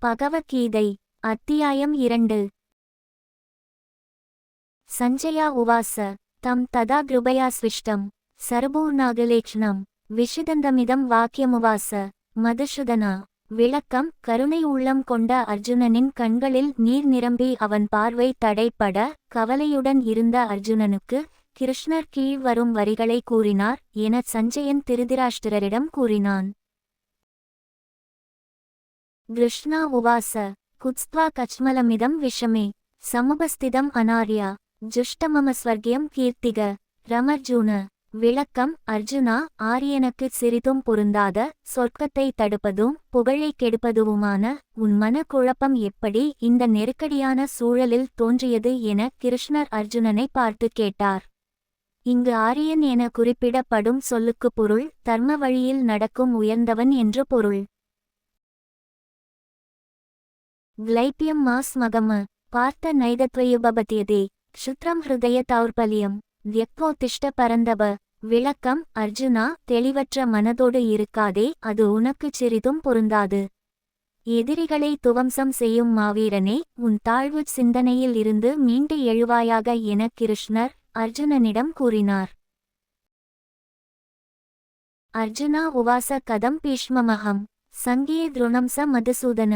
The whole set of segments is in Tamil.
பகவத்கீதை அத்தியாயம் 2. சஞ்சயா உவாச தம் ததா கிருபயா ஸ்விஷ்டம் சர்பூர்ணாகலேக்ஷ்ணம் விஷிதந்தமிதம் வாக்கியமுவாச. மதுசூதனா. விளக்கம். கருணை உள்ளம் கொண்ட அர்ஜுனனின் கண்களில் நீர் நிரம்பி அவன் பார்வை தடைப்பட கவலையுடன் இருந்த அர்ஜுனனுக்கு கிருஷ்ணர் கீழ் வரும் வரிகளை கூறினார் என சஞ்சயன் திருதராஷ்டிரரிடம் கூறினான். கிருஷ்ணா உவாச குத்ஸ்த்வா கச்மலமிதம் விஷமே சமுபஸ்திதம் அனார்யா ஜுஷ்டமம ஸ்வர்கியம் கீர்த்திக. ரமர்ஜுன. விளக்கம். அர்ஜுனா, ஆரியனுக்கு சிறிதும் பொருந்தாத சொர்க்கத்தை தடுப்பதும் புகழை கெடுப்பதுவுமான உன் மன குழப்பம் எப்படி இந்த நெருக்கடியான சூழலில் தோன்றியது என கிருஷ்ணர் அர்ஜுனனை பார்த்து கேட்டார். இங்கு ஆரியன் என குறிப்பிடப்படும் சொல்லுக்கு பொருள் தர்ம வழியில் நடக்கும் உயர்ந்தவன் என்று பொருள். க்ளைப்யம் மாஸ் மகம பார்த்த நைதத்வயுபபத்தியதே க்ஷுத்ரம் ஹிருதய தௌர்பல்யம் வியக்வோத்திஷ்ட பரந்தப. விளக்கம். அர்ஜுனா, தெளிவற்ற மனதோடு இருக்காதே, அது உனக்குச் சிறிதும் பொருந்தாது. எதிரிகளை துவம்சம் செய்யும் மாவீரனே, உன் தாழ்வு சிந்தனையில் இருந்து மீண்டு எழுவாயாக என கிருஷ்ணர் அர்ஜுனனிடம் கூறினார். அர்ஜுனா உவாச கதம் பீஷ்மமஹம் சங்கியே துருணம் ச மதுசூதன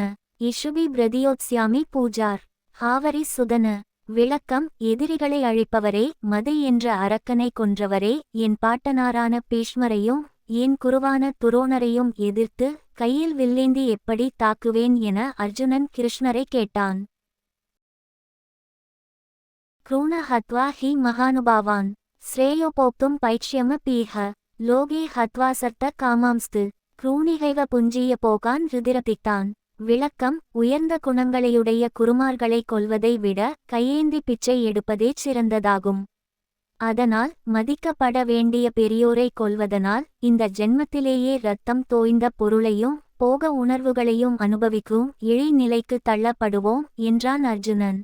இஷுபி பிரதியோத்ஸ்யாமி பூஜார். ஹாவரி சுதன. விளக்கம். எதிரிகளை அழிப்பவரே, மது என்ற அரக்கனை கொன்றவரே, என் பாட்டனாரான பீஷ்மரையும் என் குருவான துரோணரையும் எதிர்த்து கையில் வில்லேந்தி எப்படி தாக்குவேன் என அர்ஜுனன் கிருஷ்ணரை கேட்டான். க்ரூண ஹத்வா ஹி மகானுபாவான் ஸ்ரேயோபோக்தும் பைக்ஷ்யம பீஹ லோகே ஹத்வா சர்த்த காமாம்ஸ்து க்ரூணிகைவ புஞ்சிய போகான் ருதிரதித்தான். விளக்கம். உயர்ந்த குணங்களையுடைய குருமார்களை கொல்வதை விட கையேந்தி பிச்சை எடுப்பதே சிறந்ததாகும். அதனால் மதிக்கப்பட வேண்டிய பெரியோரை கொல்வதனால் இந்த ஜென்மத்திலேயே இரத்தம் தோய்ந்த பொருளையும் போக உணர்வுகளையும் அனுபவிக்கும் இழி நிலைக்கு தள்ளப்படுவோம் என்றான் அர்ஜுனன்.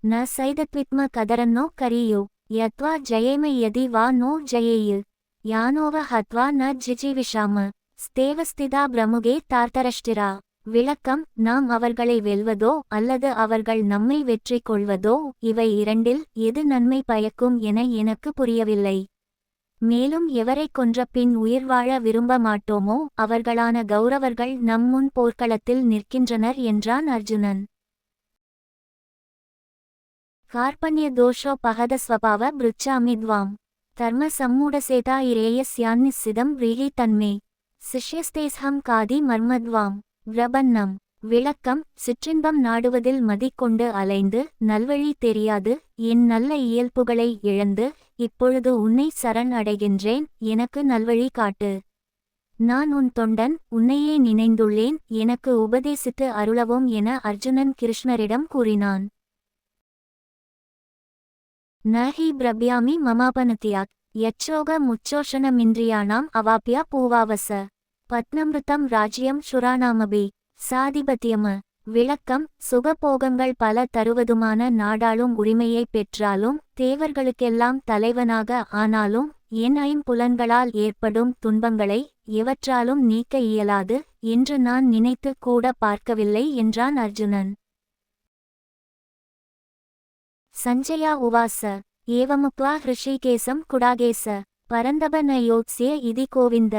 ந சைதத்வித்ம கதரன்னோ கரியோ யத்வா ஜயேம யதி வா நோ ஜயேயு யானோவ ஹத்வா ந ஜிஜீவிஷாம ஸ்தேவஸ்திதா பிரமுகே தார்த்தரஷ்டிரா. விளக்கம். நாம் அவர்களை வெல்வதோ அல்லது அவர்கள் நம்மை வெற்றி கொள்வதோ இவை இரண்டில் எது நன்மை பயக்கும் என எனக்கு புரியவில்லை. மேலும் எவரை கொன்ற பின் உயிர் வாழ விரும்ப மாட்டோமோ அவர்களான கௌரவர்கள் நம் முன் போர்க்களத்தில் நிற்கின்றனர் என்றான் அர்ஜுனன். கார்பண்ய தோஷோ பகத ஸ்வபாவ பிருச்சாமித்வாம் தர்ம சம்மூடசேதா இரேயஸ்யான்னிசிதம் ரீஹி தன்மே சிஷ்யஸ்தேஸ்ஹம் காதி மர்மத்வாம் பிரபன்னம். விளக்கம். சிற்றின்பம் நாடுவதில் மதிக்கொண்டு அலைந்து நல்வழி தெரியாது என் நல்ல இயல்புகளை இழந்து இப்பொழுது உன்னை சரண் அடைகின்றேன், எனக்கு நல்வழி காட்டு. நான் உன் தொண்டன், உன்னையே நினைந்துள்ளேன், எனக்கு உபதேசித்து அருளவும் என அர்ஜுனன் கிருஷ்ணரிடம் கூறினான். நஹி பிரப்யாமி மமாபனதியாத் யச்சோக முச்சோஷணமிந்திரியாணாம் அவாப்யா பூவாவச பத்னமிருத்தம் ராஜ்யம் சுராணாமபி சாதிபத்தியம. விளக்கம். சுகபோகங்கள் பல தருவதுமான நாடாளும் உரிமையை பெற்றாலும் தேவர்களுக்கெல்லாம் தலைவனாக ஆனாலும் என் ஐம்புலன்களால் ஏற்படும் துன்பங்களை எவற்றாலும் நீக்க இயலாது என்று நான் நினைத்து கூட பார்க்கவில்லை என்றான் அர்ஜுனன். சஞ்சயா உவாச ஏவமுக்வா ஹ்ருஷிகேசம் குடாகேச பரந்தப ந யோத்ஸ்ய இதி கோவிந்த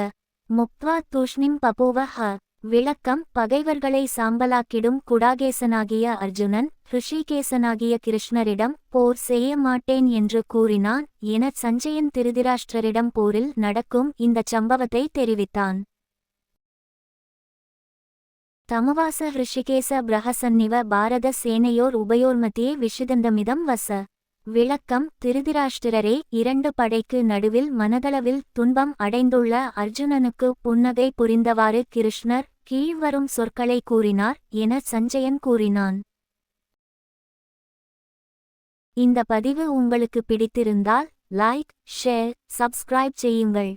முக்த்வா தூஷ்ணிம் பபூவ ஹ. விளக்கம். பகைவர்களை சாம்பலாக்கிடும் குடாகேசனாகிய அர்ஜுனன் ஹ்ருஷிகேசனாகிய கிருஷ்ணரிடம் போர் செய்ய மாட்டேன் என்று கூறினான் என சஞ்சயன் திருதராஷ்டிரரிடம் போரில் நடக்கும் இந்தச் சம்பவத்தை தெரிவித்தான். தமுவாச ஹ்ருஷிகேச பிரஹசன்னிவ பாரத சேனையோர் உபயோர்மத்தியே விஷிதந்தமிதம் வச. விளக்கம். திருதராஷ்டிரரே, இரண்டு படைக்கு நடுவில் மனதளவில் துன்பம் அடைந்துள்ள அர்ஜுனனுக்கு புன்னகை புரிந்தவாறு கிருஷ்ணர் கீழ்வரும் சொற்களை கூறினார் என சஞ்சயன் கூறினான். இந்த பதிவு உங்களுக்கு பிடித்திருந்தால் லைக், ஷேர், சப்ஸ்கிரைப் செய்யுங்கள்.